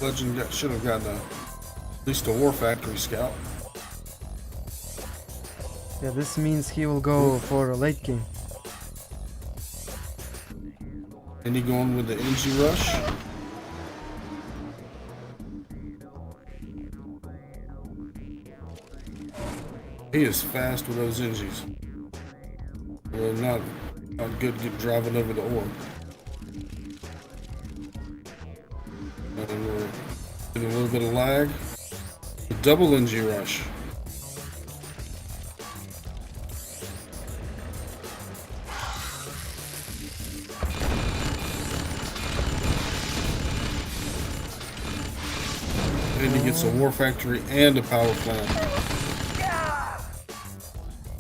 Legend should have gotten at least a War Factory scout. Yeah, this means he will go for a late game. And he going with the NG rush. He is fast with those NGs. Well, not good driving over the orb. And we're getting a little bit of lag. Double NG rush. And he gets a War Factory and a power plant.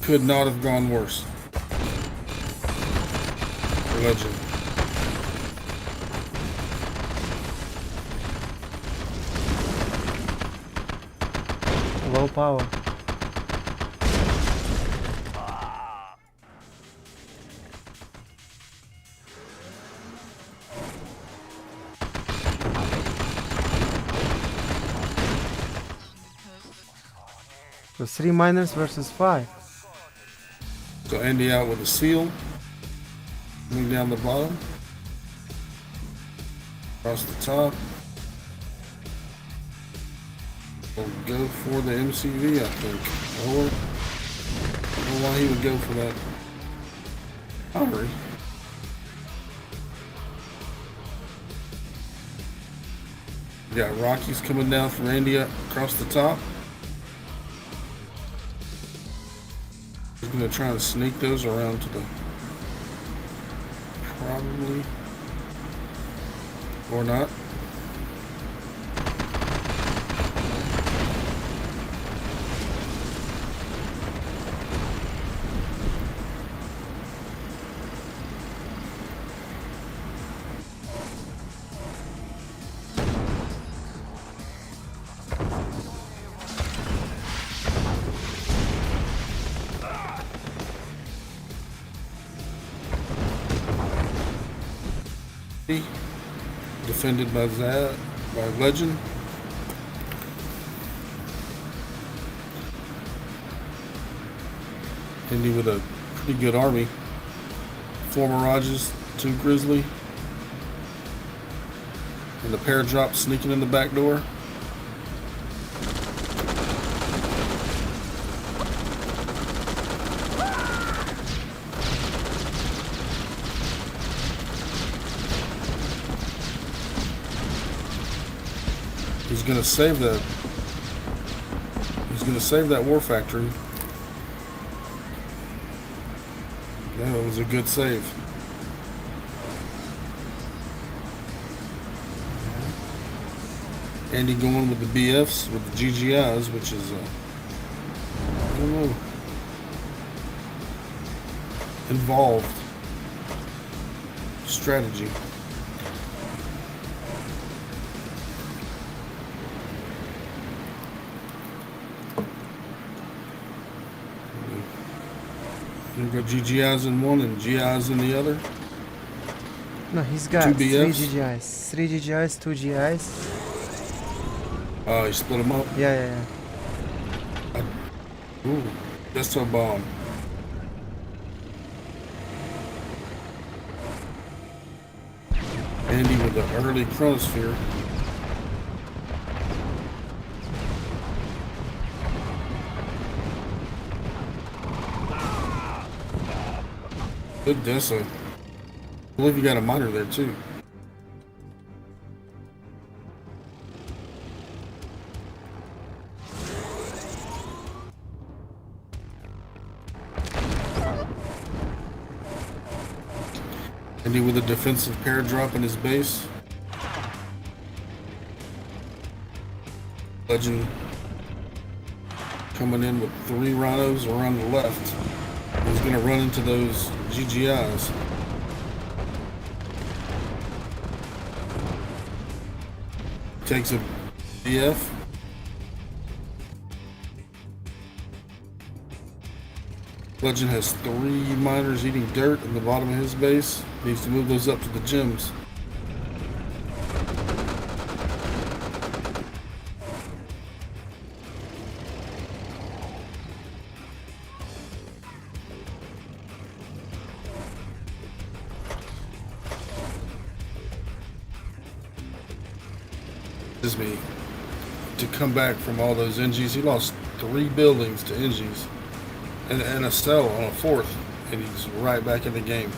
Could not have gone worse. Legend. Low power. So 3 miners versus 5. So Andy out with a seal. Moving down the bottom. Across the top. We'll go for the MCV, I think. Or I don't know why he would go for that. Hurry. We got Rockies coming down from Andy across the top. He's going to try to sneak those around to the... Probably. Or not. Defended by Zhas, by Legend. Indy with a pretty good army. 4 Mirages, 2 Grizzly. And the pair drop sneaking in the back door. He's gonna save that. He's gonna save that War Factory. Yeah, it was a good save. Andy going with the BFs, with the GGIs, which is, I don't know, involved strategy. We've got GGIs in one and GIs in the other. No, he's got 2 3 BFs. GGIs. 3 GGIs, 2 GIs. Oh, he split them up. Yeah. Ooh, that's a bomb. Andy with the early chronosphere. Good Dessa. I believe you got a miner there too. Andy with a defensive pair drop in his base. Legend coming in with 3 rhinos around the left. He's going to run into those GGIs. Takes a BF. Legend has 3 miners eating dirt in the bottom of his base. Needs to move those up to the gyms. me to come back from all those NGs. He lost 3 buildings to NGs and a cell on a 4th, and he's right back in the game.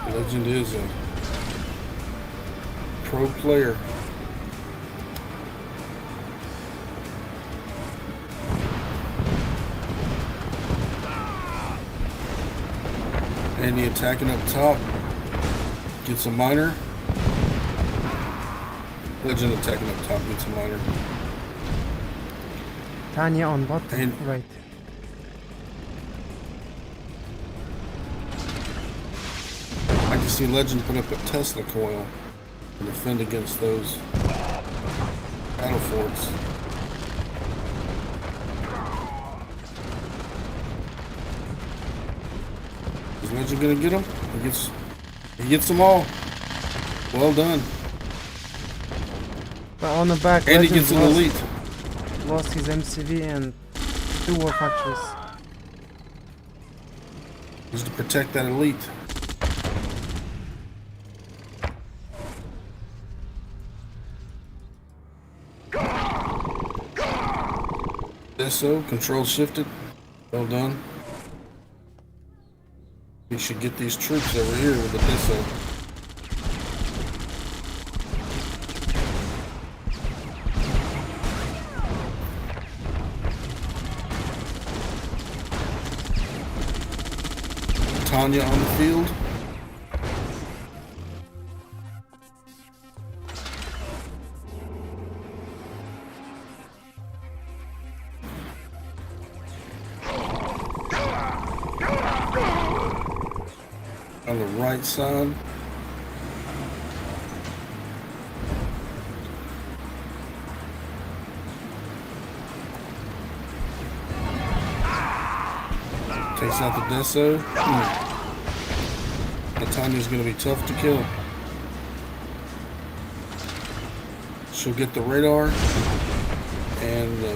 Legend is a pro player. And the attacking up top gets a minor. Legend attacking up top gets a minor. Tanya on bottom, And right. I can see Legend put up a Tesla coil and defend against those battle forts. Is Legend gonna get him? He gets them all. Well done. But on the back, And he Legend gets an elite. lost his MCV and 2 war factories. Is to protect that elite. SO, control shifted. Well done. We should get these troops over here with the DISO. Tanya on the field. On the right side. Takes out the Deso. Tanya's going to be tough to kill. She'll get the radar and the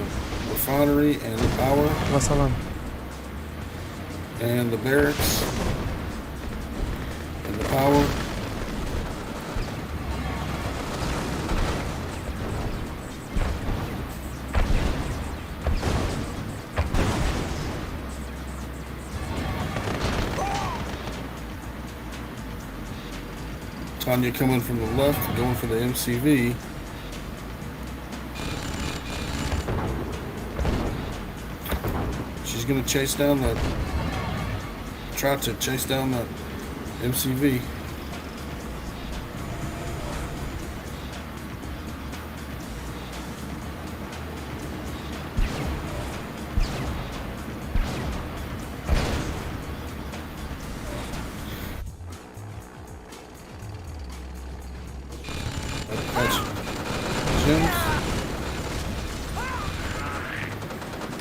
refinery and the power Zhasulan. and the barracks and the power. Tanya coming from the left, going for the MCV. She's going to chase down that, try to chase down that MCV.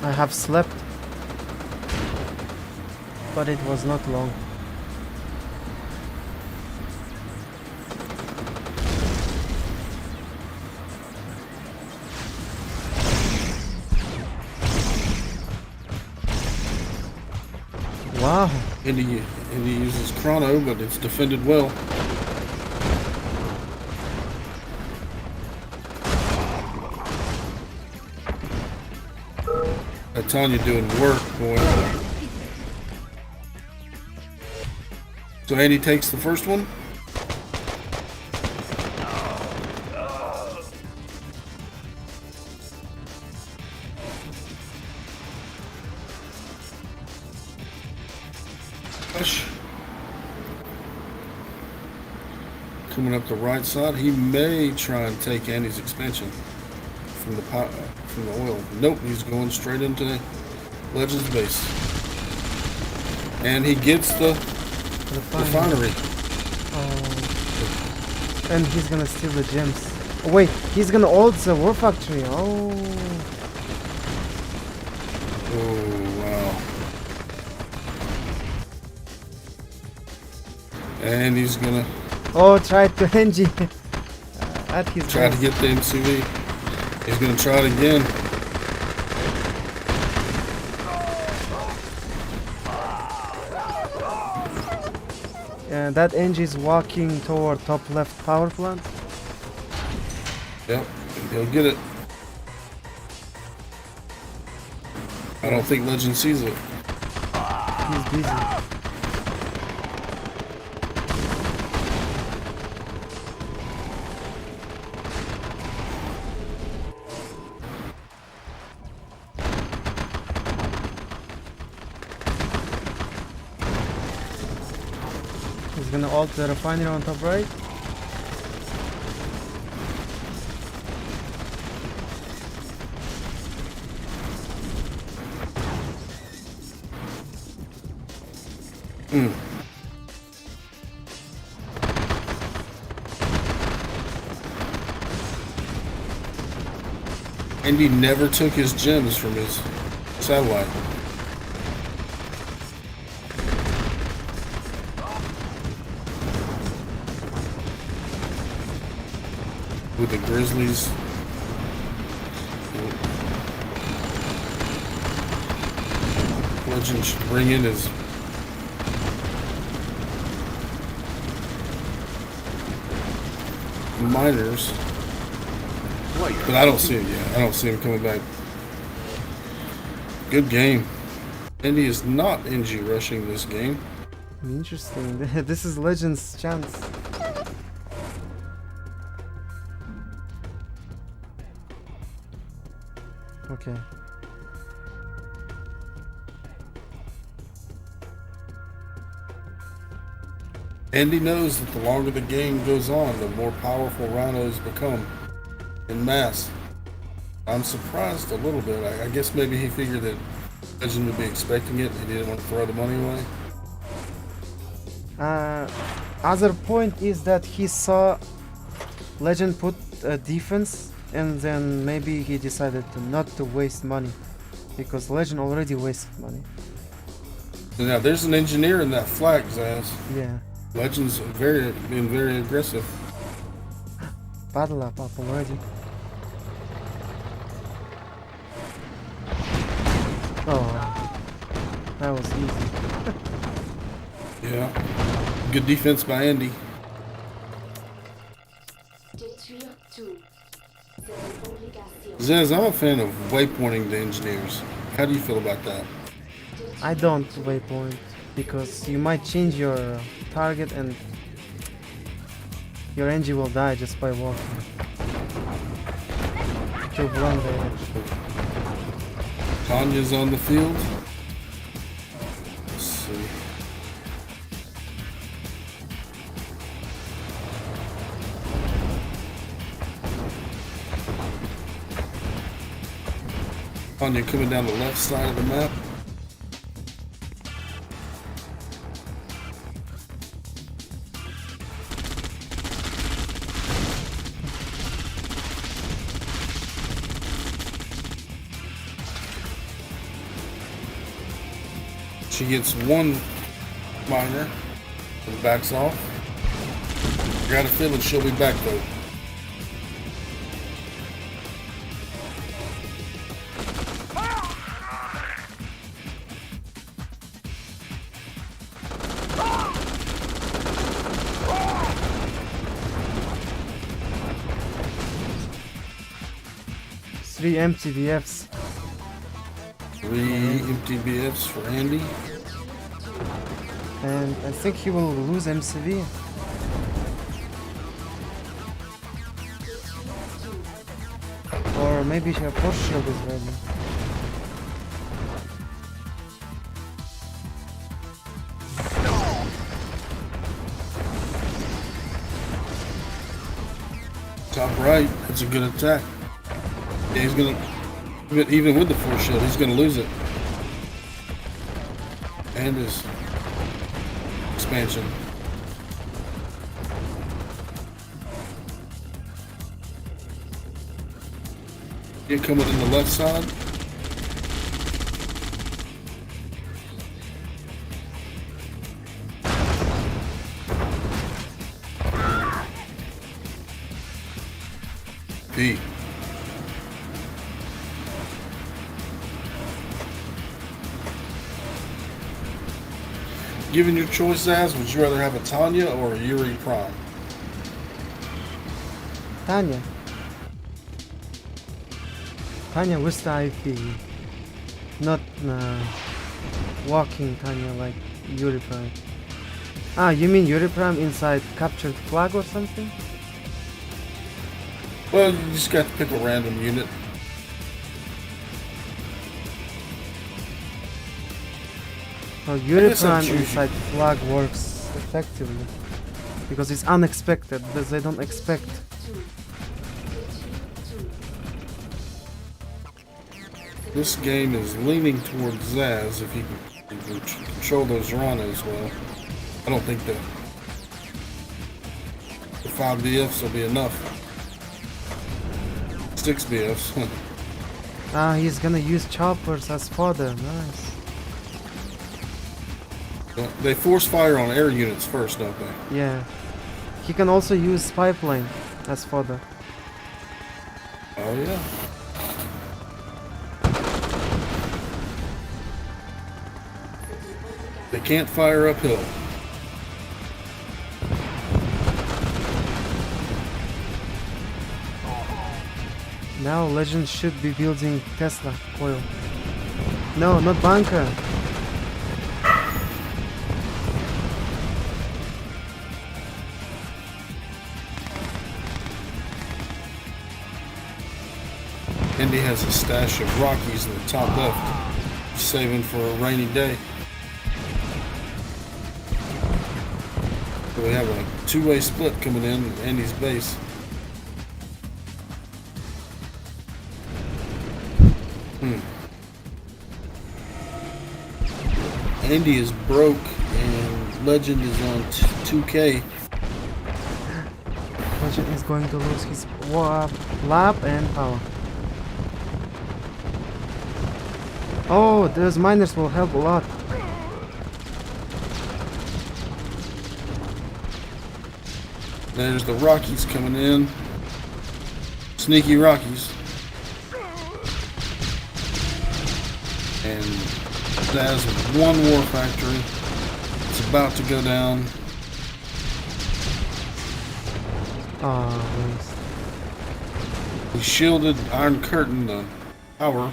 I have slept, but it was not long. Wow. And he uses chrono, but it's defended well. Tanya doing work, boy. So Andy takes the first one. Push. Coming up the right side, he may try and take Andy's expansion from the pot. From the oil. Nope, he's going straight into Legend's base. And he gets the refinery. Oh. And he's gonna steal the gems. Oh, wait, he's gonna ult the war factory. Oh. Oh, wow. And he's gonna... Oh, try to NG. At his try base. to get the MCV. He's gonna try it again. that NG is walking toward top left power plant. Yep, he'll get it. I don't think Legend sees it. He's busy. He's gonna ult the refinery on top right. And he never took his gems from his satellite. With the Grizzlies. Legend should bring in his miners. But I don't see him yet. I don't see him coming back. Good game. And he is not NG rushing this game. Interesting. This is Legend's chance. Okay. Andy knows that the longer the game goes on, the more powerful rhinos become in mass. I'm surprised a little bit. I guess maybe he figured that Legend would be expecting it. He didn't want to throw the money away. Other point is that he saw Legend put a defense, and then maybe he decided to not to waste money, because Legend already wasted money. So now there's an engineer in that flag, Zhas. Yeah. Legend's being very aggressive. Battle up already. Oh, that was easy. Yeah. Good defense by Andy. Zhas, I'm a fan of waypointing the engineers. How do you feel about that? I don't waypoint, because you might change your target and your NG will die just by walking to wrong direction. Tanya's on the field. Let's see. Tanya coming down the left side of the map. She gets one miner and backs off. I got a feeling she'll be back though. Three empty BFs. 3 empty BFs for Andy. And I think he will lose MCV. Or maybe her force shield is ready. Top right, that's a good attack. Yeah, he's gonna, even with the force shield, he's gonna lose it. And his expansion. You're coming in the left side. B. Given your choice, Zhas, would you rather have a Tanya or a Yuri Prime? Tanya. Tanya with the IP. Not walking Tanya like Yuri Prime. Ah, you mean Yuri Prime inside captured flag or something? Well, you just got to pick a random unit. Well, Yuri Prime inside flag works effectively because it's unexpected. They don't expect. This game is leaning towards Zhas if he can control those Ranas well. I don't think the 5 BFs will be enough. 6 BFs. Ah, he's gonna use choppers as fodder. Nice. They force fire on air units first, don't they? Yeah. He can also use pipeline as fodder. Oh yeah. They can't fire uphill. Now Legend should be building Tesla coil. No, not bunker. Indy has a stash of Rockies in the top left, saving for a rainy day. So we have a two-way split coming in Andy's base. Andy is broke and Legend is on 2K. Legend is going to lose his lap and power. Oh, those miners will help a lot. There's the Rockies coming in. Sneaky Rockies. And Zhas with one war factory. It's about to go down. Oh, nice. He shielded Iron Curtain the power.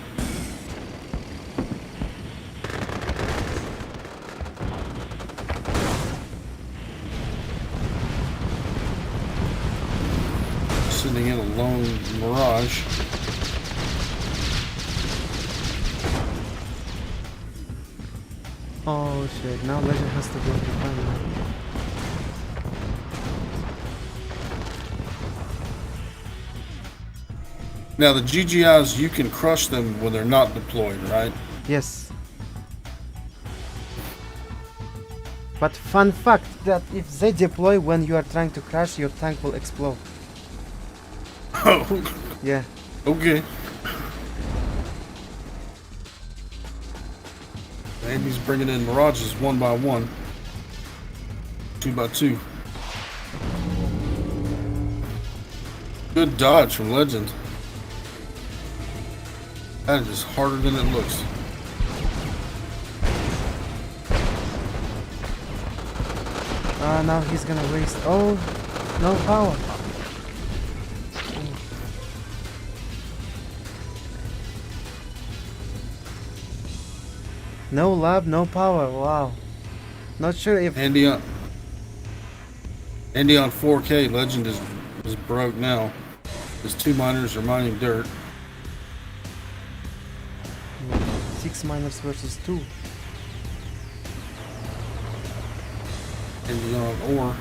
Sending in a lone Mirage. Oh shit, now Legend has to go to the final. Now the GGIs, you can crush them when they're not deployed, right? Yes. But fun fact that if they deploy when you are trying to crash, your tank will explode. Oh. Yeah. Okay. And he's bringing in Mirages one by one. 2 by 2. Good dodge from Legend. That is harder than it looks. Now he's gonna waste. Oh, no power. No lab, no power. Wow. Not sure if. Andy on 4K. Legend is broke now. His 2 miners are mining dirt. 6 miners versus 2. Andy on ore.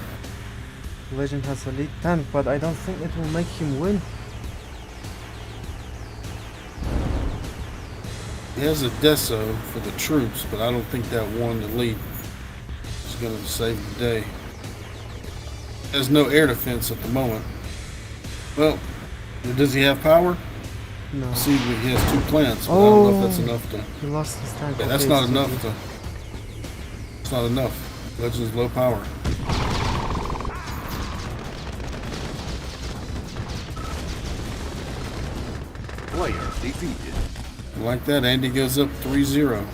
Legend has a lead tank, but I don't think it will make him win. He has a Deso for the troops, but I don't think that one elite is going to save the day. There's no air defense at the moment. Well, does he have power? No. See, he has 2 plants, but I don't know if that's enough to. He lost his tank. Yeah, that's not enough to. It's not enough. Legend's low power. Player defeated. Like that, Andy goes up 3-0.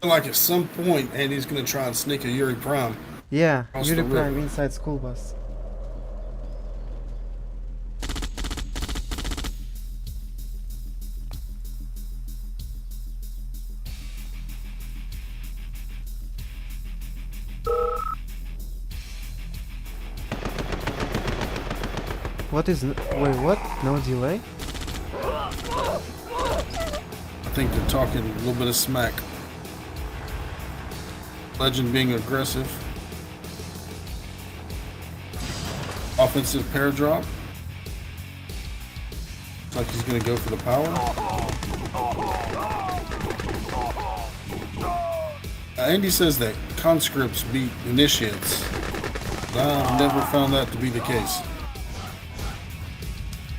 Like at some point, Andy's gonna try and sneak a Yuri Prime. Yeah, Across Yuri the Prime river. inside school bus. What is... Wait, what? No delay? I think they're talking a little bit of smack. Legend being aggressive. Offensive pair drop. Looks like he's gonna go for the power. Andy says that conscripts beat initiates. I've never found that to be the case.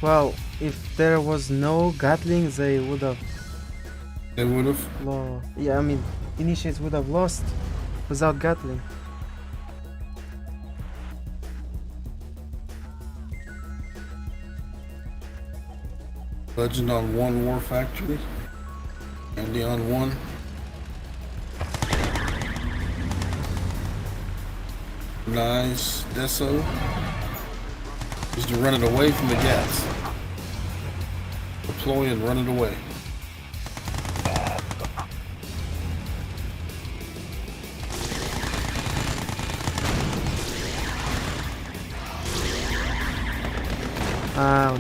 Well, if there was no Gatling, they would have... They would have. Yeah, I mean, initiates would have lost without Gatling. Legend on 1 War Factory. Andy on 1. Nice. Deso. He's to run it away from the Gats. Deploy and run it away.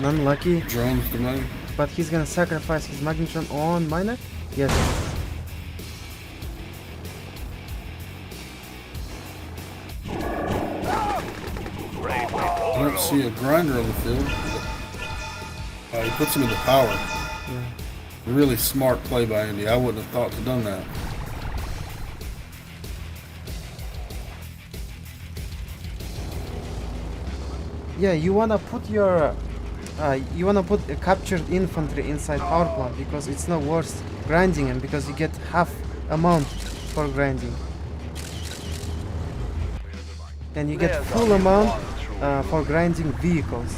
Unlucky. Drones to money. But he's gonna sacrifice his magnetron on miner? Yes. I don't see a grinder on the field. He puts him in the power. Yeah. Really smart play by Andy. I wouldn't have thought to done that. Yeah, you wanna put your... you wanna put a captured infantry inside power plant because it's not worth grinding and because you get half amount for grinding. And you get full amount for grinding vehicles.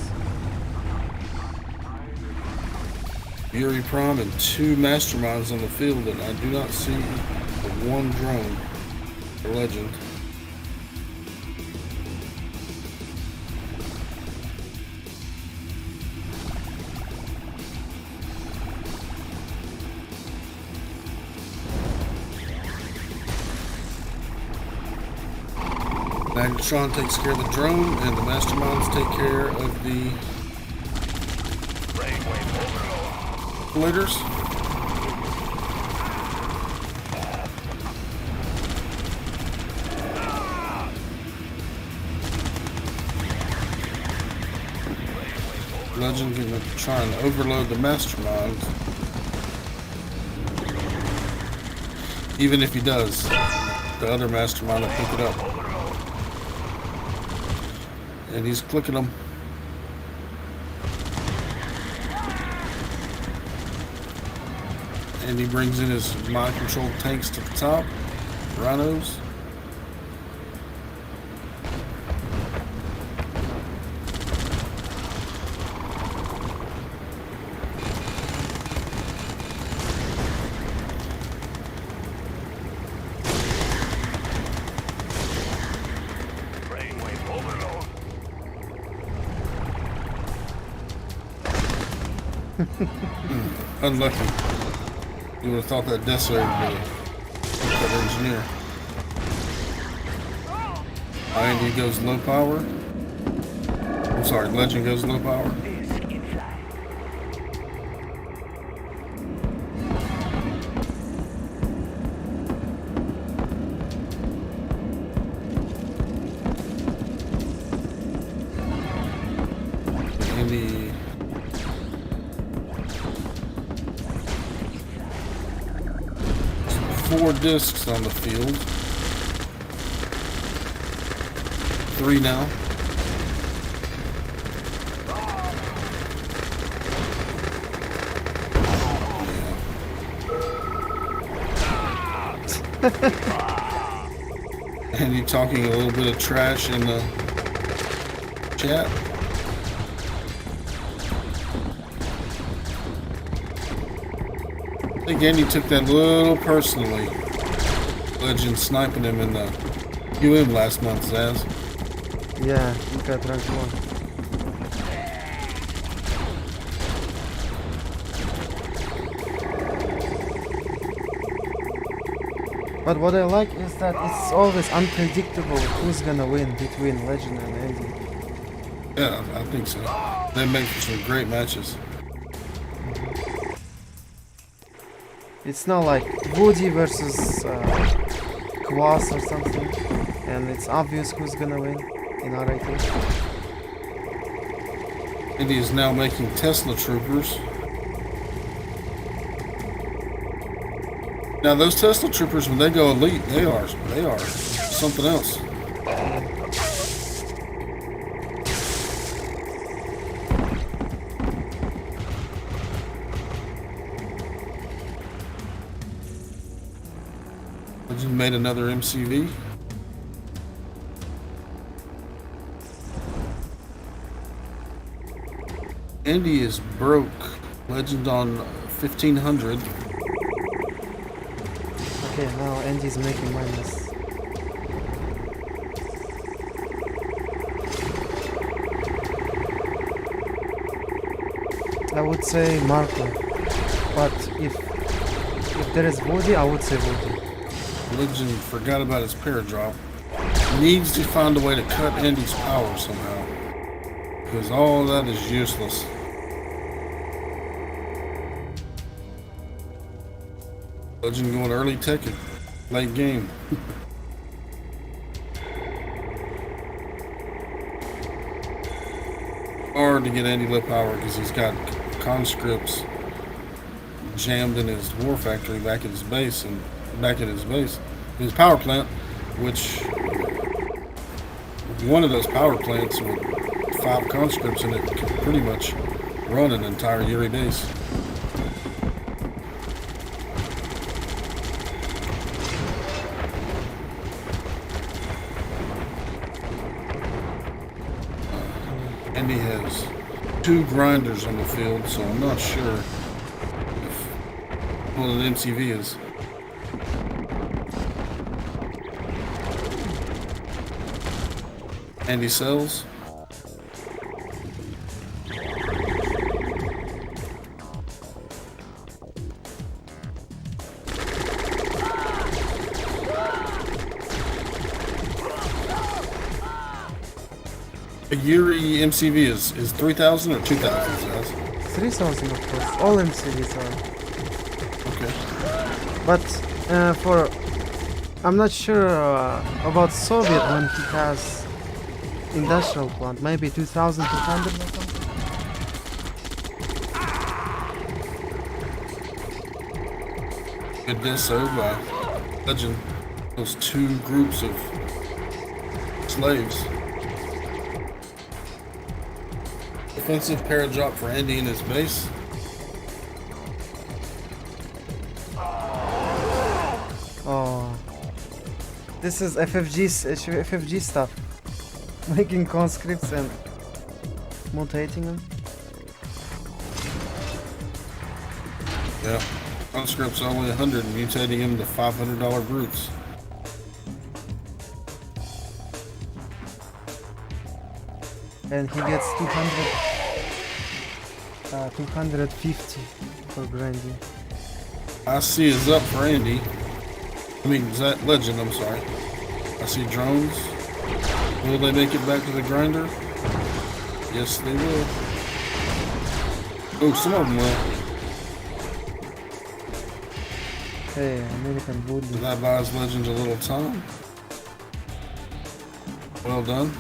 Yuri Prom and 2 masterminds on the field, and I do not see the 1 drone for Legend. Magnetron takes care of the drone, and the masterminds take care of the blitters. Legend gonna try and overload the masterminds. Even if he does, the other mastermind will pick it up. And he's clicking them. And he brings in his mind-controlled tanks to the top. Rhinos. Unlucky. You would have thought that Deso would be that engineer. Andy goes low power. I'm sorry, Legend goes low power. Andy 4 discs on the field. 3 now. And you talking a little bit of trash in the chat. I think Andy took that a little personally. Legend sniping him in the UM last month, Zhas. Yeah, he got rank 1. But what I like is that it's always unpredictable who's gonna win between Legend and Andy. Yeah, I think so. They make for some great matches. It's not like Woody versus Kwas or something, and it's obvious who's gonna win in RIT. Andy is now making Tesla troopers. Now those Tesla troopers, when they go elite, they are something else. Legend made another MCV. Andy is broke. Legend on 1500. Okay, now Andy's making minus. I would say Marco, but if there is Woody, I would say Woody. Legend forgot about his paradrop. Needs to find a way to cut Andy's power somehow, because all of that is useless. Legend going early Tekken, late game. Hard to get Andy lit power because he's got conscripts jammed in his war factory back at his base his power plant, which one of those power plants with 5 conscripts in it can pretty much run an entire Yuri base. Andy has 2 grinders on the field, so I'm not sure what an MCV is. Andy sells. A Yuri MCV is 3,000 or 2,000, Zhas? 3,000 of course, all MCVs are. Okay. But I'm not sure about Soviet when he has industrial plant, maybe 2,200 or something. Good disso by Legend. Those 2 groups of slaves. Offensive paradrop for Andy in his base. Oh, this is FFG stuff. Making conscripts and mutating them. Yeah, conscripts only 100, mutating him to $500 brutes. And he gets 250 for grinding. I see is up for Andy. I mean, is that Legend, I'm sorry. I see drones. Will they make it back to the grinder? Yes, they will. Oh, some of them will. Hey, American Woody. So that buys Legend a little time. Well done.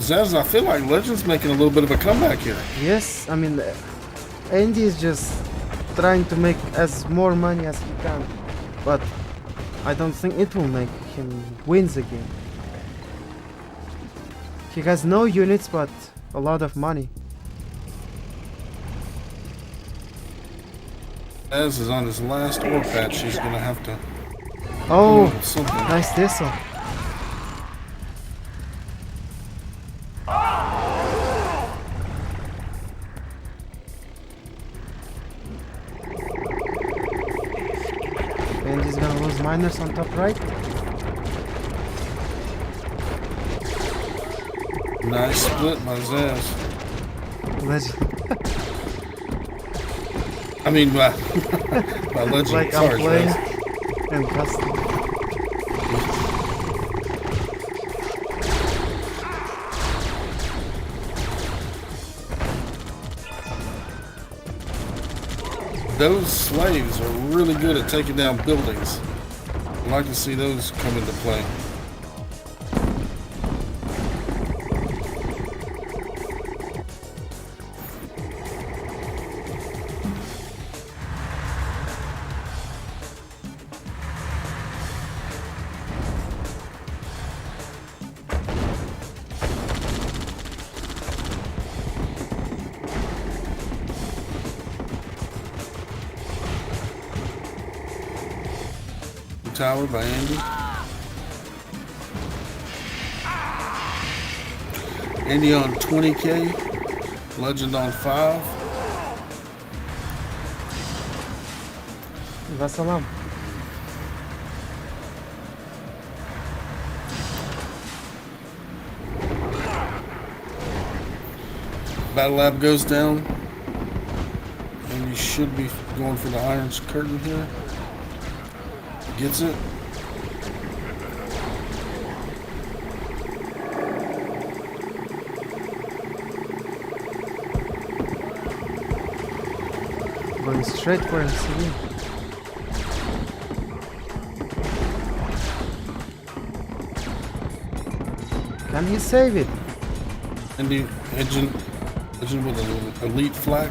Zhas, I feel like Legend's making a little bit of a comeback here. Yes, I mean, Andy is just trying to make as more money as he can, but I don't think it will make him wins again. He has no units, but a lot of money. Zhas is on his last ore patch. He's gonna have to. Oh, something. nice diesel. And he's gonna lose miners on top right. Nice split by Zhas. Legend. I mean, by Legend. Like Sorry, I'm playing Zhas. and custom. Those slaves are really good at taking down buildings. I'd like to see those come into play. Tower by Andy. Andy on 20k. Legend on 5. Zhasulan. Battle Lab goes down. And you should be going for the Iron Curtain here. Gets it. Going straight for MCV. Can he save it? And the engine with an elite flag.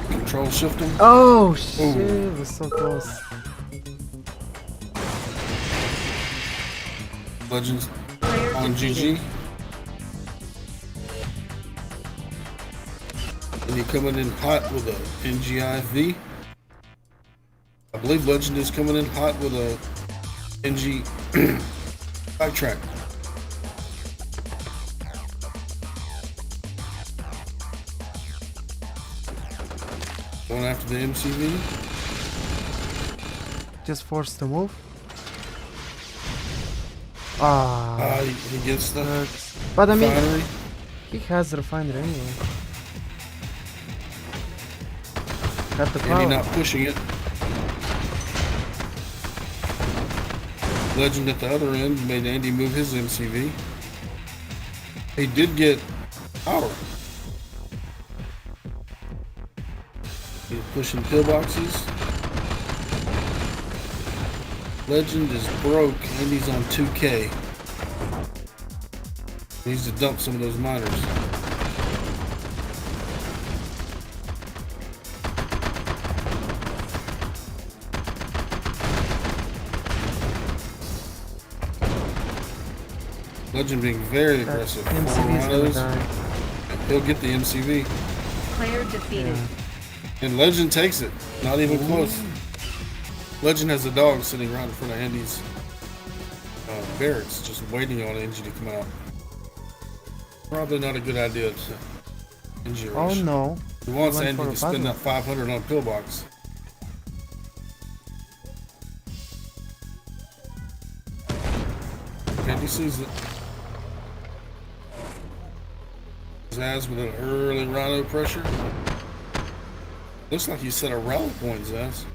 Control shift him. Oh shit, it was so close. Legends on GG. And he coming in hot with a NGIV. I believe Legend is coming in hot with a NG backtrack. Going after the MCV. Just forced to move. Ah, He gets the but I mean, refinery. he has the refinery anyway. Got the And power. he not pushing it. Legend at the other end made Andy move his MCV. He did get power. He's pushing pillboxes. Legend is broke. Andy's on 2k. He needs to dump some of those miners. Legend being very aggressive. MCV's gonna die. He'll get the MCV. Player defeated. And Legend takes it. Not even close. Legend has a dog sitting right in front of Andy's barracks, just waiting on Andy to come out. Probably not a good idea to injure Oh rush. no. He wants Went Andy for to a spend puzzle. that 500 on pillbox. Andy sees it. Zhas with an early rhino pressure. Looks like he set a rally point, Zhas.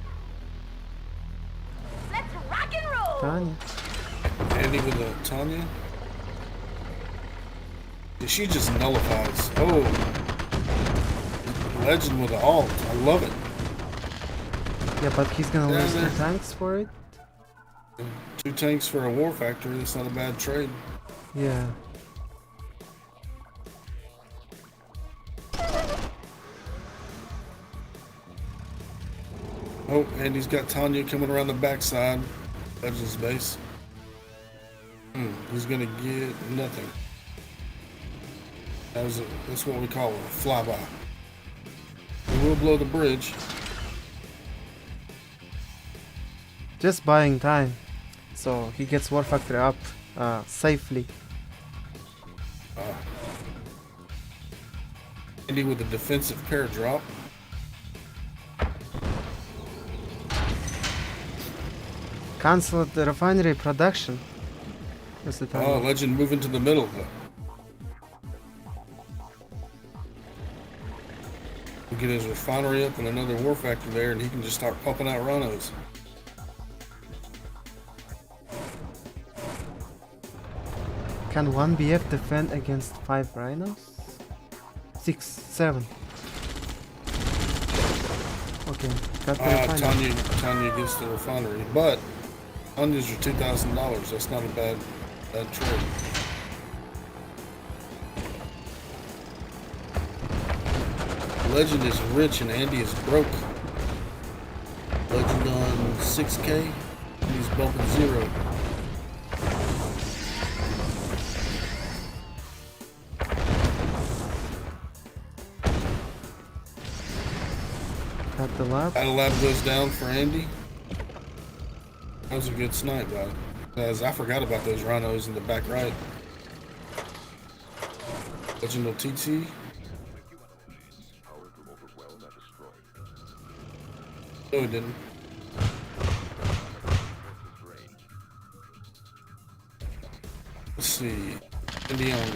Let's rock and roll. Tanya. Andy with a Tanya. Yeah, she just nullifies. Oh. Legend with the alt. I love it. Yeah, but he's gonna Yeah, lose there. 2 tanks for it. 2 tanks for a war factory. That's not a bad trade. Yeah. Oh, Andy's got Tanya coming around the backside. Legend's base. He's gonna get nothing. That's what we call a flyby. We will blow the bridge. Just buying time. So he gets War Factory up safely. Andy with a defensive pair drop. Cancelled the refinery production. What's the time? Oh, Legend moving to the middle. We'll get his refinery up and another war factory there, and he can just start pumping out rhinos. Can 1 BF defend against 5 rhinos? 6, 7. Okay, got the refinery. Tanya gets the refinery, but Tanya's are $2,000. That's not a bad trade. Legend is rich and Andy is broke. Legend on 6K, and he's bumping 0. Got the lab. Battle lab goes down for Andy. That was a good snipe, guys. I forgot about those rhinos in the back right. Legendal TT. No, it didn't. Let's see. Andy on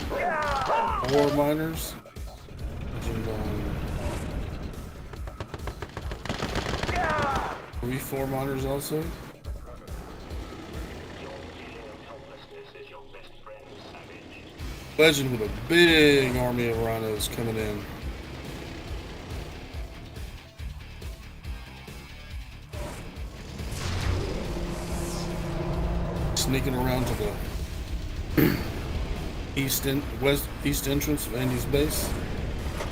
4 miners. Legend on 3 4 miners also. Legend with a big army of rhinos coming in. Sneaking around to the east entrance of Andy's base.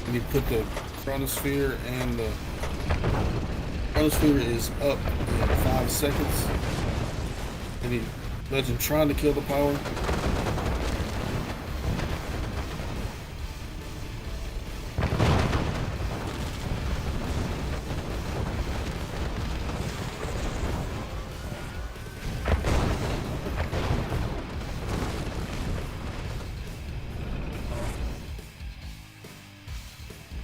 And he put the chronosphere, and the chronosphere is up in 5 seconds. And Legend trying to kill the power.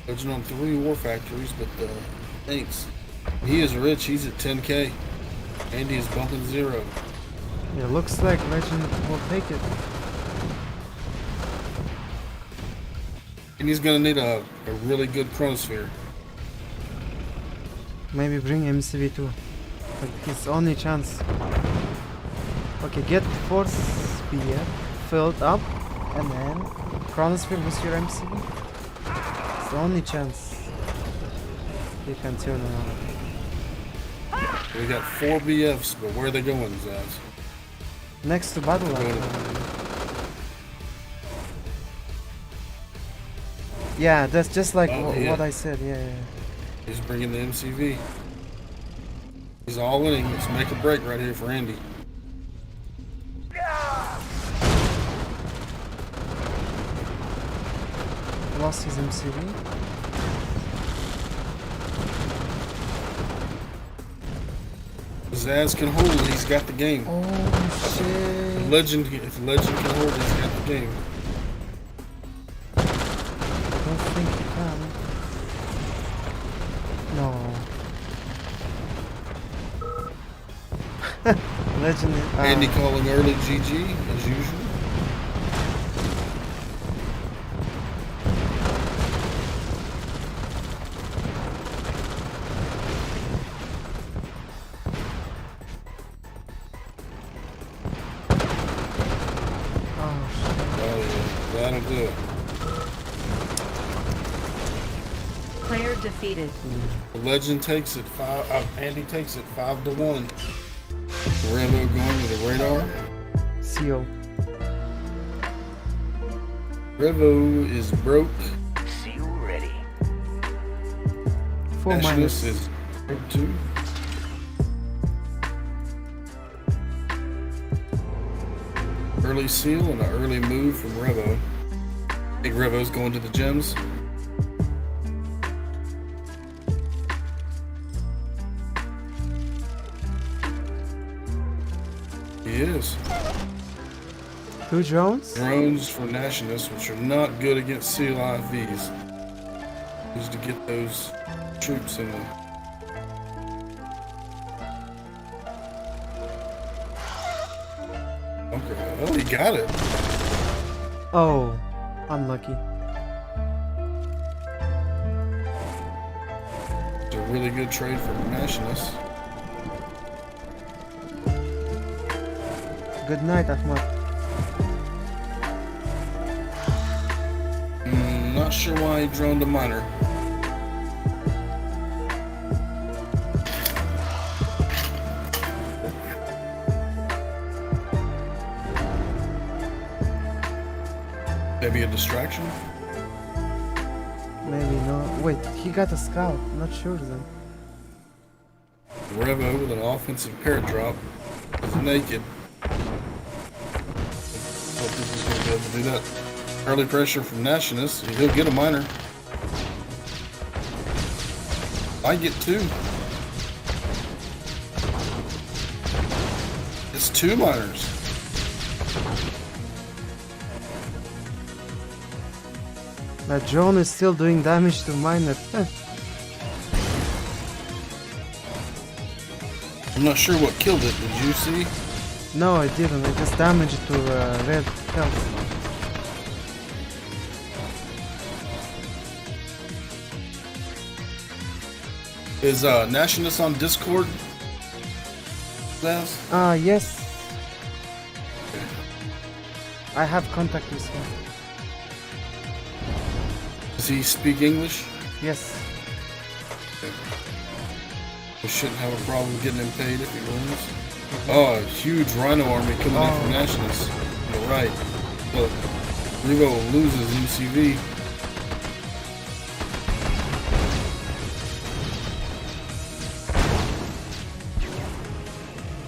Legend on 3 war factories, but thanks. He is rich. He's at 10K. Andy is bumping 0. Yeah, looks like Legend will take it. And he's gonna need a really good chronosphere. Maybe bring MCV too. Like his only chance. Okay, get force BF filled up and then chronosphere with your MCV. It's the only chance you can turn around. We got 4 BFs, but where are they going, Zhas? Next to battle line. Yeah, that's just like what I said. Yeah. He's bringing the MCV. He's all winning. Let's make a break right here for Andy. Lost his MCV. Zhas can hold it. He's got the game. Oh shit! If Legend can hold it, he's got the game. I don't think he can. No. Legend. Andy calling early GG as usual. That'll do it. Player defeated. The Legend takes it 5. Andy takes it 5-1. Revo going to the radar. CO. Revo is broke. See you ready. 4 minus. Is broke too. Early seal and an early move from Revo. I think Revo's going to the gems. He is. 2 drones? Drones for Nationalists, which are not good against seal IVs. Needs to get those troops in them. Okay, well, he got it. Oh, unlucky. It's a really good trade for Nationalists. Good night, Ahmad. Not sure why he droned a miner. Maybe a distraction? Maybe no. Wait, he got a scout. Not sure then. Revo with an offensive parrot drop. He's naked. Hope this is going to be able to do that. Early pressure from Nationalists. He'll get a miner. I get two. It's two miners. That drone is still doing damage to miner. I'm not sure what killed it. Did you see? No, I didn't. I just damaged it to red health. Is Nationalist on Discord? Zhas? Yes. I have contact with him. Does he speak English? Yes. We shouldn't have a problem getting him paid if he wins. Oh, a huge Rhino army coming in from Nationalists. You're right. Look, Revo loses UCV.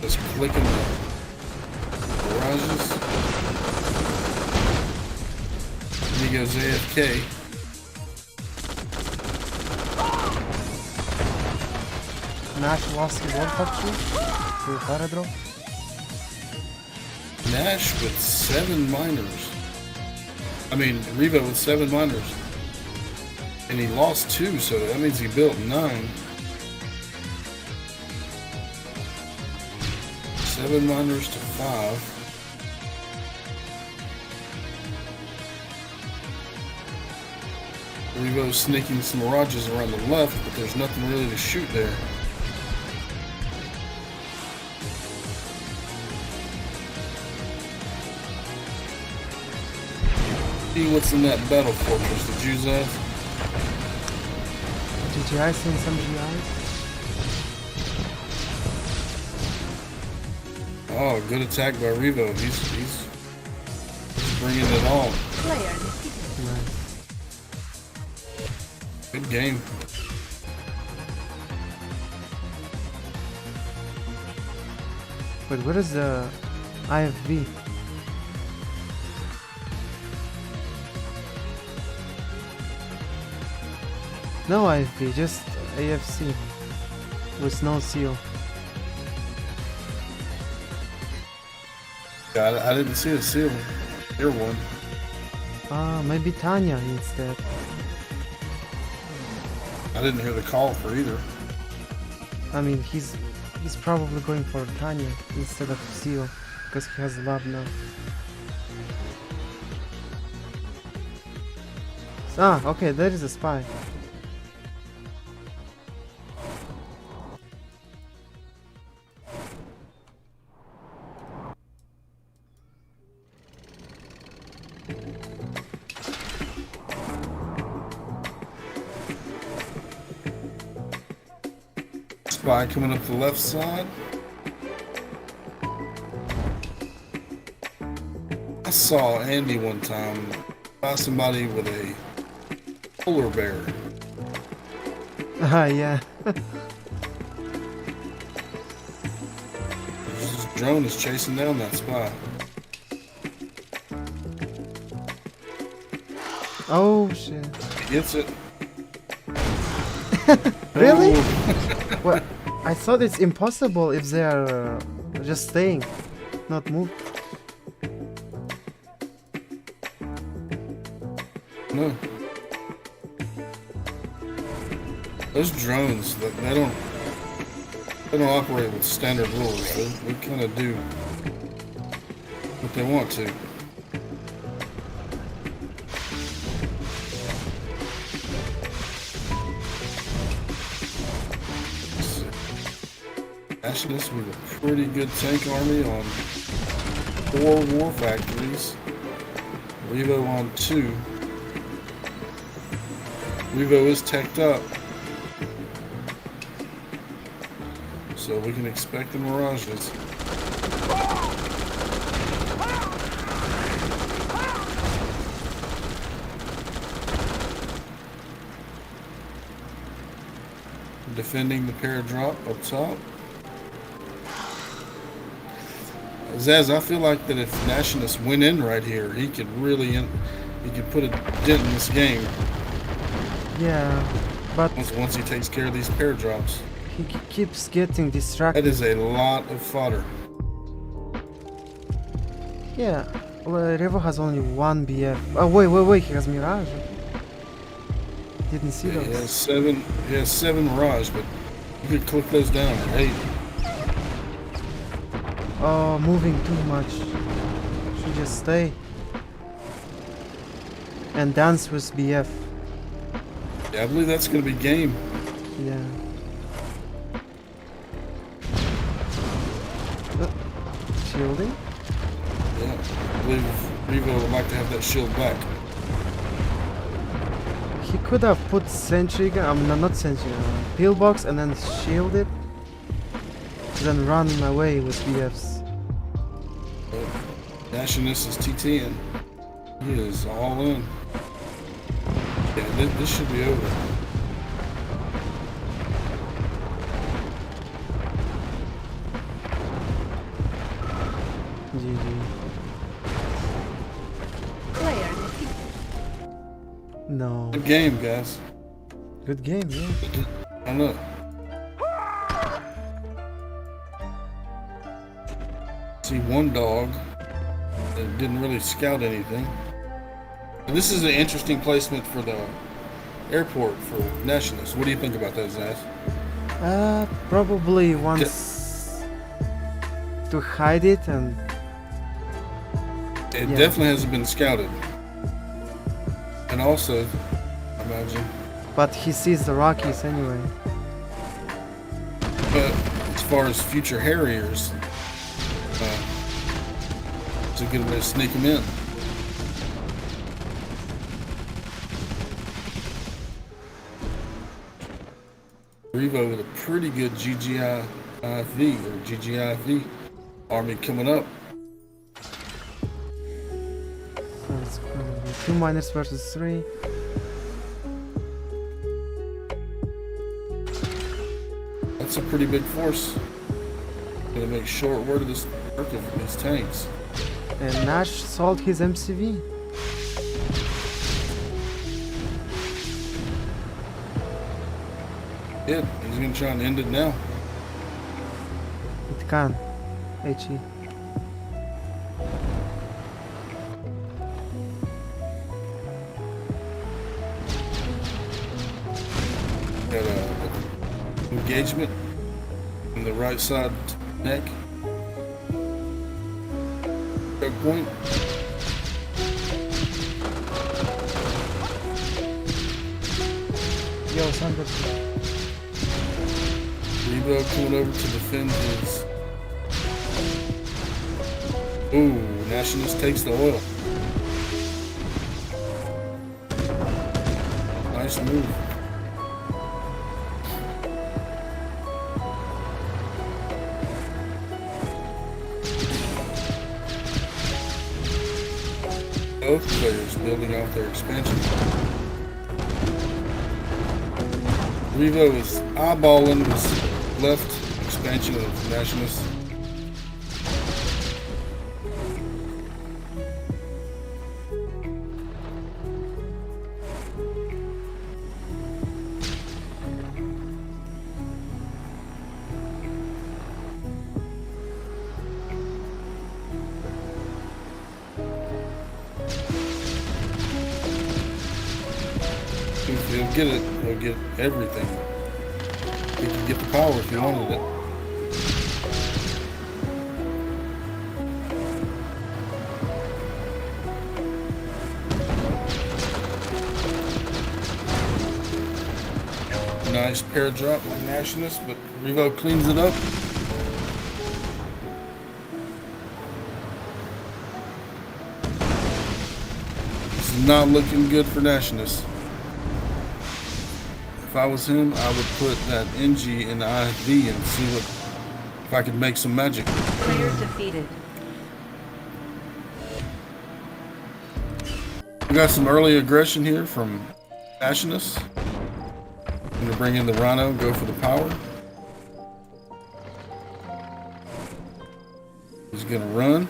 Just clicking the garages. And he goes AFK. Nash lost his one factory to Paradro. Nash with 7 miners. I mean, Revo with 7 miners. And he lost 2, so that means he built 9. 7 miners to 5. Revo's sneaking some mirages around the left, but there's nothing really to shoot there. See what's in that battle fortress, the Zhas? GGI seen some GIs? Oh, good attack by Revo. He's bringing it on. Player defeated. Nice. Good game. But where is the IFV? No IFV, just AFC with no seal. Yeah, I didn't see a seal. Here one. Maybe Tanya instead. I didn't hear the call for either. I mean, he's probably going for Tanya instead of seal because he has love now. Okay, there is a spy. Spy coming up the left side. I saw Andy one time buy somebody with a polar bear. Yeah. This drone is chasing down that spy. Oh shit. He gets it. Really? Oh. Well, I thought it's impossible if they are just staying, not move. No. Those drones, they don't operate with standard rules. They kind of do what but they want to. Nationalists with a pretty good tank army on 4 war factories. Revo on 2. Revo is teched up, so we can expect the mirages. Defending the paradrop up top. Zhas, I feel like that if Nationalists went in right here, he could really, he could put a dent in this game. Yeah, but Once he takes care of these paradrops. he keeps getting distracted. That is a lot of fodder. Yeah, well, Revo has only 1 BF. Oh, wait, he has Mirage. Didn't see Yeah, those. he has 7 Mirage, but you could click those down at 8. Oh, moving too much. Should just stay. And dance with BF. Yeah, I believe that's going to be game. Yeah. Shielding? Yeah, I believe Revo would like to have that shield back. He could have put sentry gun, not sentry, pillbox and then shield it. Then run away with BFs. Nationalist is TTing. He is all in. Yeah, this should be over. GG. Player defeated. No. Good game, guys. Good game, yeah. I know. See one dog that didn't really scout anything. And this is an interesting placement for the airport for Nationalists. What do you think about that, Zhas? Probably wants to hide it and It Yeah. definitely hasn't been scouted. And also, imagine. but he sees the Rockies anyway. But as far as future Harriers, it's a good way to sneak them in. Revo with a pretty good GGIV army coming up. So it's gonna be 2 miners versus 3. That's a pretty big force. Gonna make short work of this work of these tanks. And Nash sold his MCV. Yeah, he's gonna try and end it now. It can. HE. Got a engagement in the right side neck. Choke point. Yo, Sanders. Revo coming over to defend his. Ooh, Nationalist takes the oil. Nice move. Both players building off their expansion. Revo is eyeballing his left expansion of Nationalists. If he'll get it, he'll get everything. He can get the power if he wanted it. nice pair drop like Nationalist, but Revo cleans it up. It's not looking good for Nationalist. If I was him, I would put that NG in the IV and see if I could make some magic. Player defeated. We got some early aggression here from Nationalist. I'm gonna bring in the Rhino, go for the power. He's gonna run.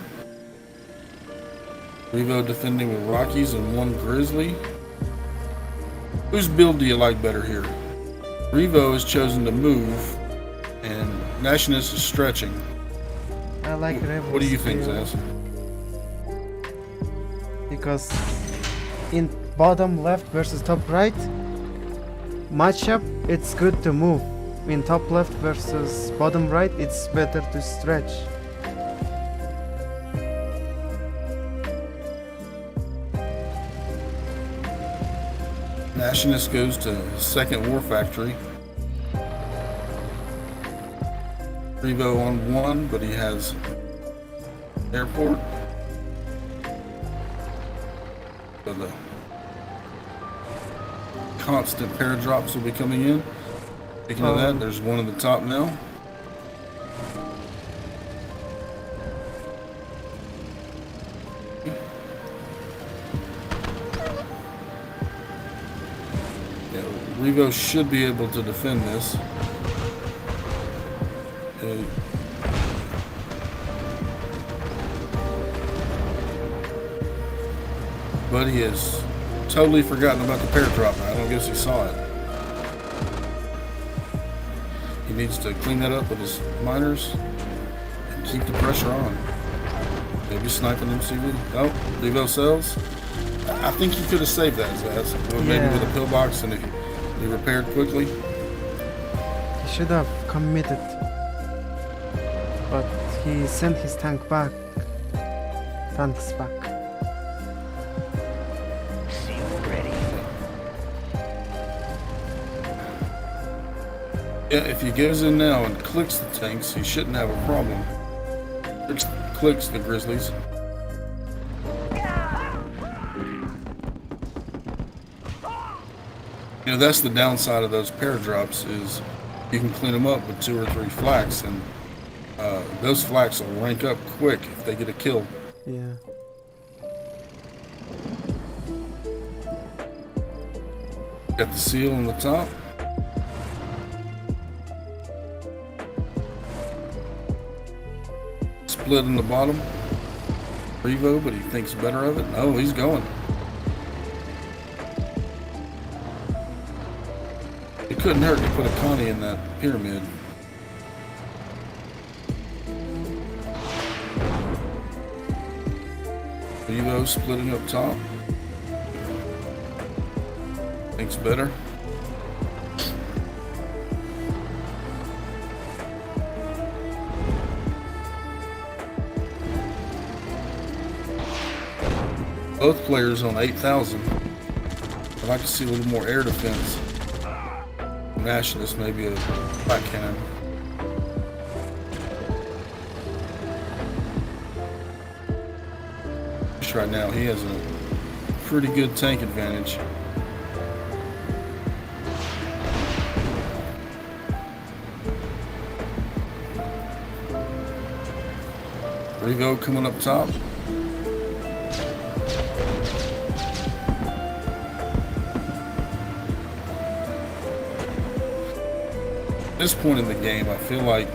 Revo defending with Rockies and one Grizzly. Whose build do you like better here? Revo has chosen to move, and Nationalist is stretching. I like Revo's What do you think, build Zhas? because in bottom left versus top right matchup, it's good to move. In top left versus bottom right, it's better to stretch. Nationalist goes to second War Factory. Revo on one, but he has airport. So the constant pair drops will be coming in. Speaking of that, there's one at the top now. Yeah, Revo should be able to defend this. But he has totally forgotten about the pair drop. I don't guess he saw it. He needs to clean that up with his miners and keep the pressure on. Maybe sniping MCV. Oh, Revo sells. I think he could have saved that, Zhas. Well, maybe with a pillbox and he repaired quickly. He should have committed, but he sent his tanks back. Yeah, if he goes in now and clicks the tanks, he shouldn't have a problem. Clicks the Grizzlies. You know, that's the downside of those pair drops is you can clean them up with 2 or 3 flaks, and those flaks will rank up quick if they get a kill. Yeah. Got the seal on the top. Split in the bottom. Revo, but he thinks better of it. Oh, he's going. It couldn't hurt to put a Connie in that pyramid. Revo splitting up top. Thinks better. Both players on 8,000. I'd like to see a little more air defense. Nationalist, maybe a backhand. Right now, he has a pretty good tank advantage. Revo coming up top. At this point in the game, I feel like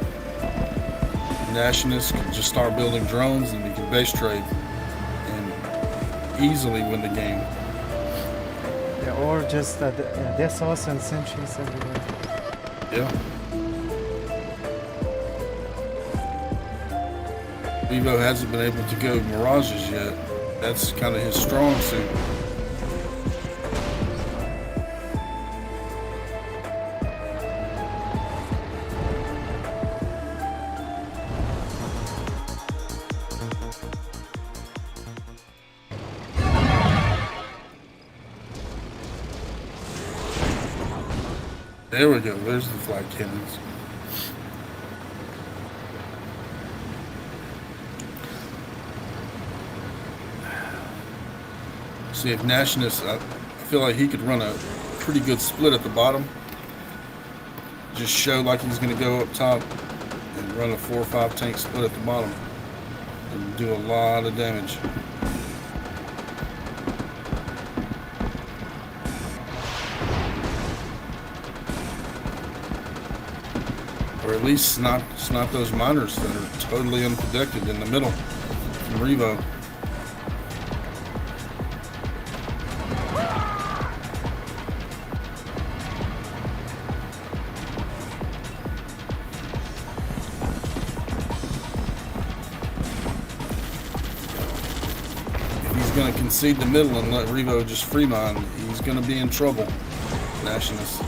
Nationalists can just start building drones and we can base trade and easily win the game. Yeah, or just desos and sentries everywhere. Yeah. Revo hasn't been able to go Mirages yet. That's kind of his strong suit. There we go. There's the flag cannons. See if Nationalist, I feel like he could run a pretty good split at the bottom. Just show like he's going to go up top and run a 4 or 5 tank split at the bottom and do a lot of damage. Or at least snot those miners that are totally unprotected in the middle from Revo. Going to concede the middle and let Revo just free mine, he's going to be in trouble. Nationalist.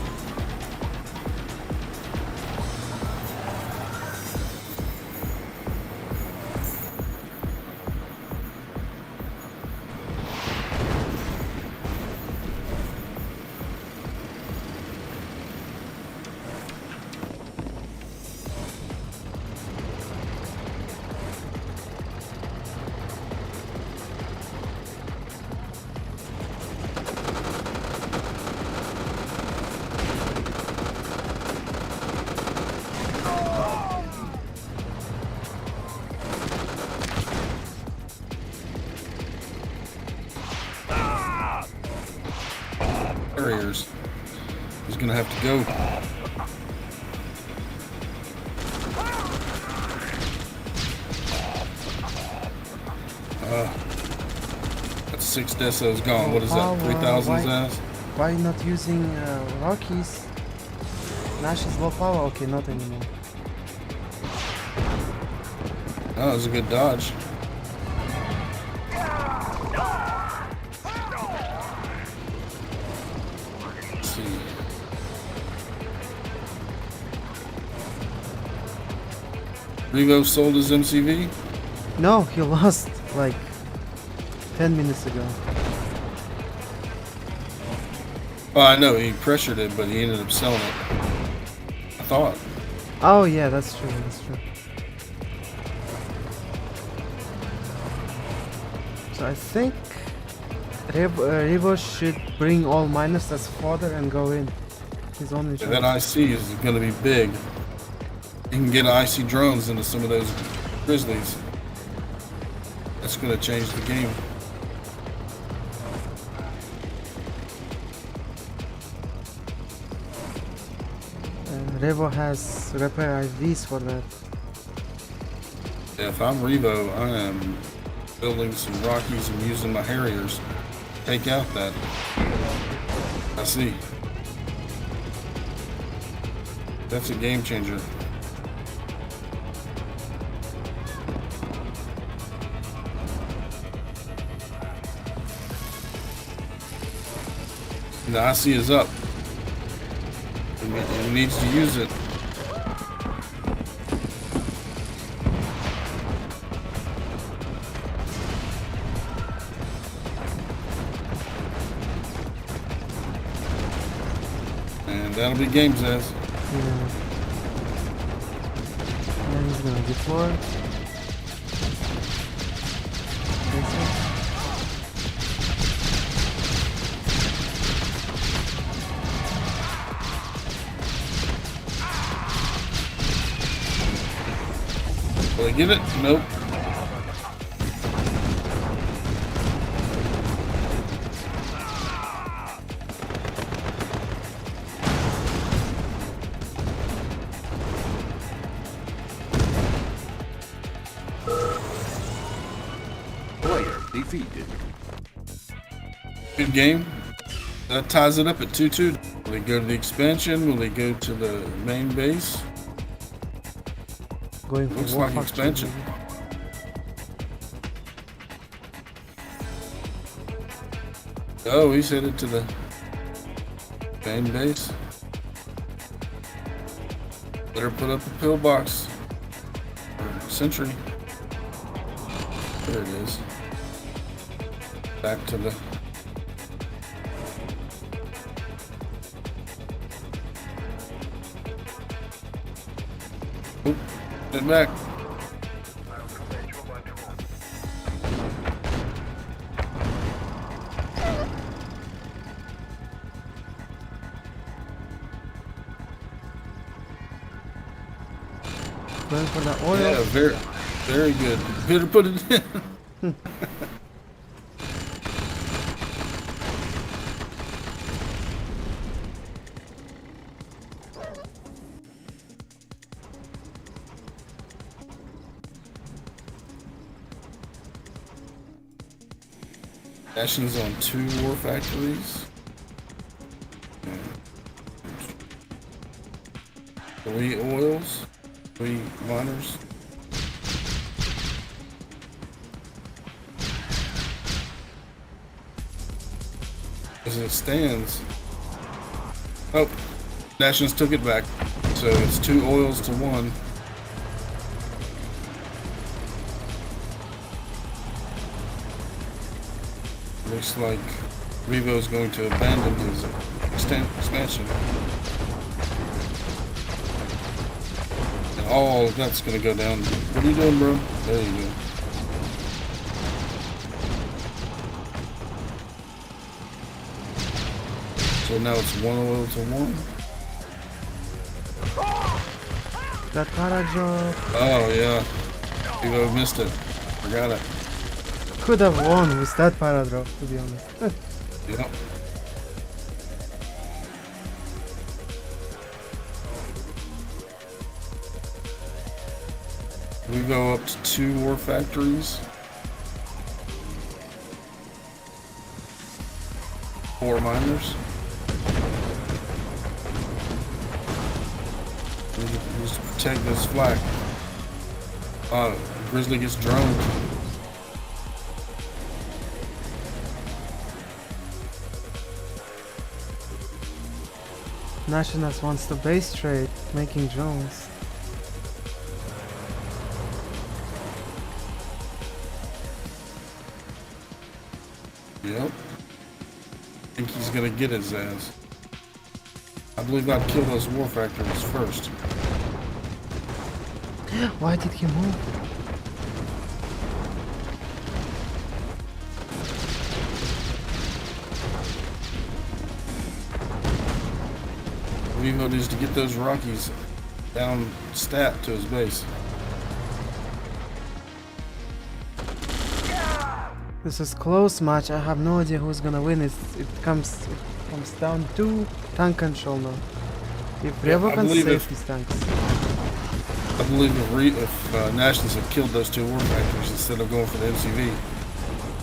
He's gonna have to go. That's 6 desos gone. What is that? 3,000 Zhas? Why not using Rockies? Nash is low power. Okay, not anymore. Oh, that was a good dodge. Revo sold his MCV? No, he lost like 10 minutes ago. Oh, I know, he pressured it, but he ended up selling it. I thought. Oh yeah, that's true, that's true. So I think Revo should bring all miners that's fodder and go in. His only chance. That IC is going to be big. You can get IC drones into some of those grizzlies. That's going to change the game. Revo has repair IVs for that. Yeah, if I'm Revo, I am building some Rockies and using my Harriers. Take out that. I see. That's a game changer. The IC is up. He needs to use it. And that'll be game, Zhas. Yeah. And he's gonna deploy. Will I get it? Nope. Player defeated. Good game. That ties it up at 2-2. Will they go to the expansion? Will they go to the main base? Going for Looks war like faction, expansion. maybe. Oh, he's headed to the main base. Better put up a pillbox. Or sentry. There it is. Back to the... Get back. Going for the oil. Yeah, very good. Better put it in. Actions on 2 war factories. 3 oils. 3 miners. As it stands. Oh, Nations took it back. So it's 2 oils to 1. Looks like Revo is going to abandon his expansion. And all of that's going to go down. What are you doing, bro? There you go. So now it's 1 oil to 1. That para drop. Oh, yeah. Revo missed it. Forgot it. Could have won with that para drop, to be honest. Yep. We go up to 2 war factories. 4 miners. We need to protect this flag. Grizzly gets droned. Nationals wants the base trade, making drones. Yep. I think he's gonna get his ass. I believe I'd kill those war factories first. Why did he move? Revo needs to get those Rockies down stat to his base. This is close match. I have no idea who's gonna win. It comes down to tank control now. If Revo can save his tanks. I believe if Nationals had killed those 2 war factories instead of going for the MCV,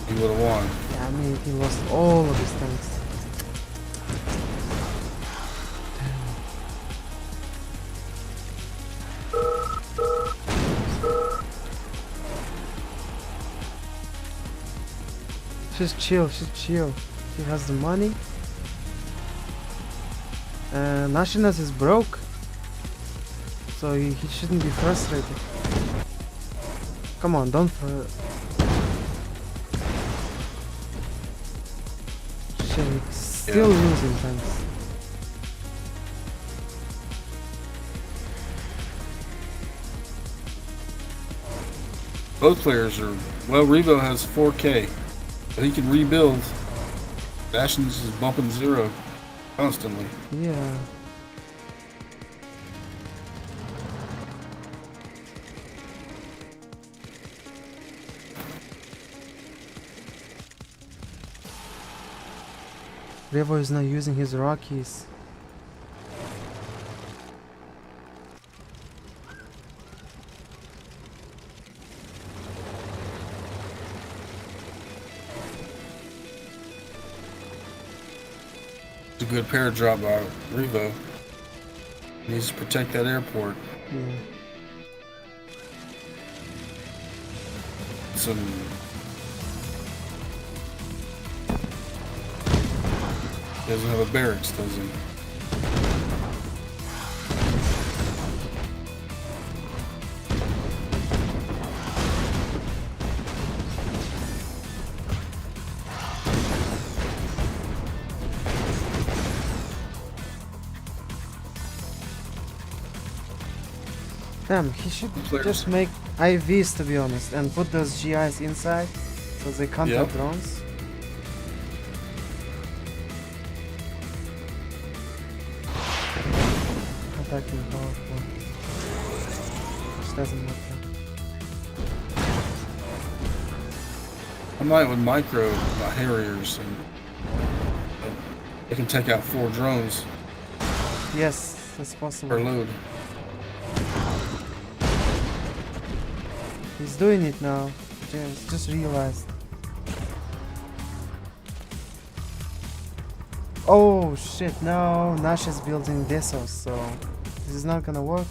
he would have won. Yeah, I mean, he lost all of his tanks. Just chill, He has the money. Nationals is broke. So he shouldn't be frustrated. Come on, don't Shit, still losing tanks. Both players are, well, Revo has 4K. But he can rebuild. Nationals is bumping 0 constantly. Yeah. Revo is not using his Rockies. It's a good pair drop by Revo. He needs to protect that airport. Yeah. He doesn't have a barracks, does he? Damn, he should Players. just make IVs to be honest and put those GIs inside so they can't Yep. have drones. Attacking powerful. Which doesn't matter. I might with micro my Harriers, and they can take out 4 drones Yes, that's per possible. load. He's doing it now. Just realized. Oh shit, no, Nash is building Desos, so this is not gonna work.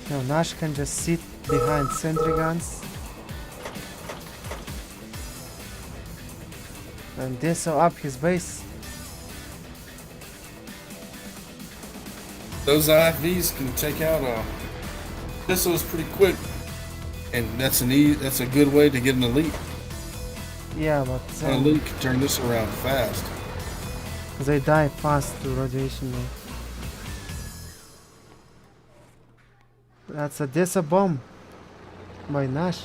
No, Nash can just sit behind sentry guns. And Deso up his base. Those IFVs can take out this was pretty quick, and that's a good way to get an elite. Yeah, but An elite can turn this around fast. they die fast to radiation though. That's a Deso bomb by Nash.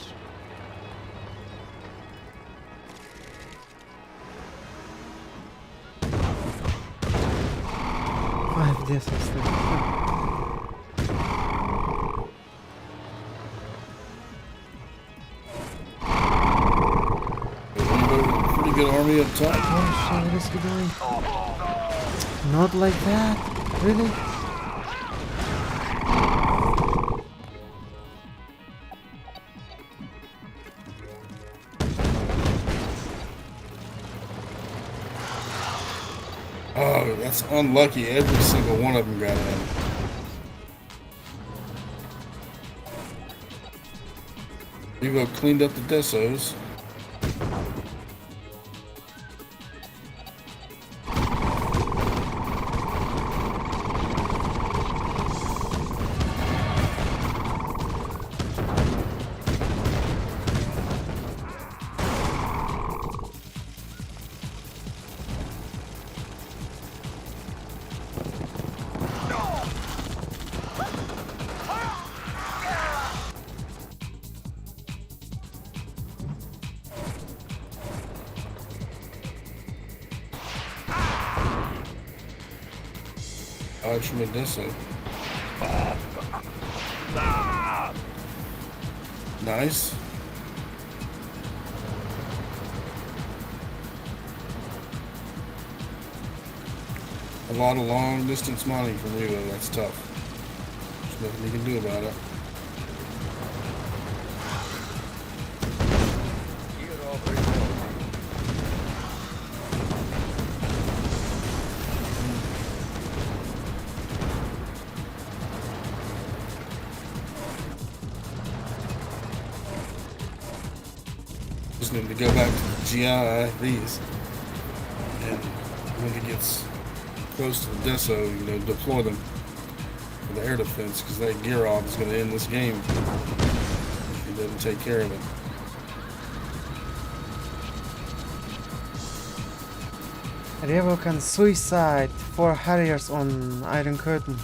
Five Desos there. Pretty good army up top. Oh shit, what is he doing? Not like that. Really? Oh, that's unlucky. Every single one of them got in. Evo cleaned up the Desos. Dodge from a Deso. Nice. A lot of long distance mining from Evo, that's tough. There's nothing you can do about it. Kirov Reporting. Just need to go back to the GIVs, and when it gets close to the Deso, deploy them for the air defense, because that Kirov is going to end this game if he doesn't take care of it. Revo can suicide 4 Harriers on Iron Curtain.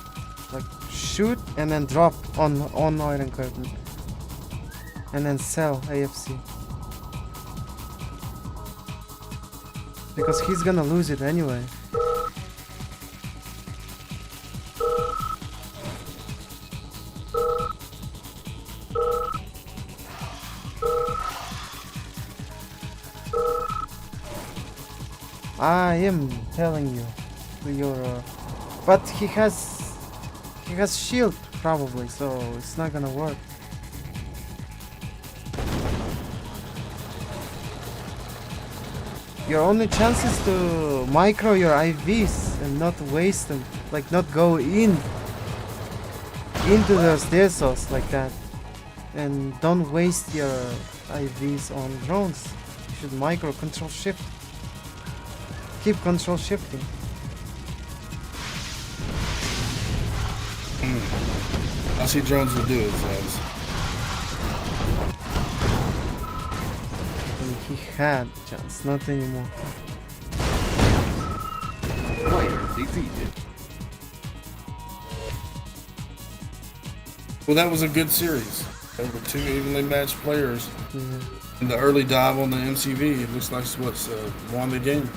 Like shoot and then drop on Iron Curtain. And then sell AFC. Because he's gonna lose it anyway. I am telling you, but he has shield probably, so it's not gonna work. Your only chance is to micro your IVs and not waste them, like not go into those Desos like that, and don't waste your IVs on drones. You should micro control shift. keep control shifting. I see drones will do it, Zhas. And he had chance, not anymore. Player defeated. Well, that was a good series. There were two evenly matched players. Yeah. And the early dive on the MCV, it looks like what's won the game.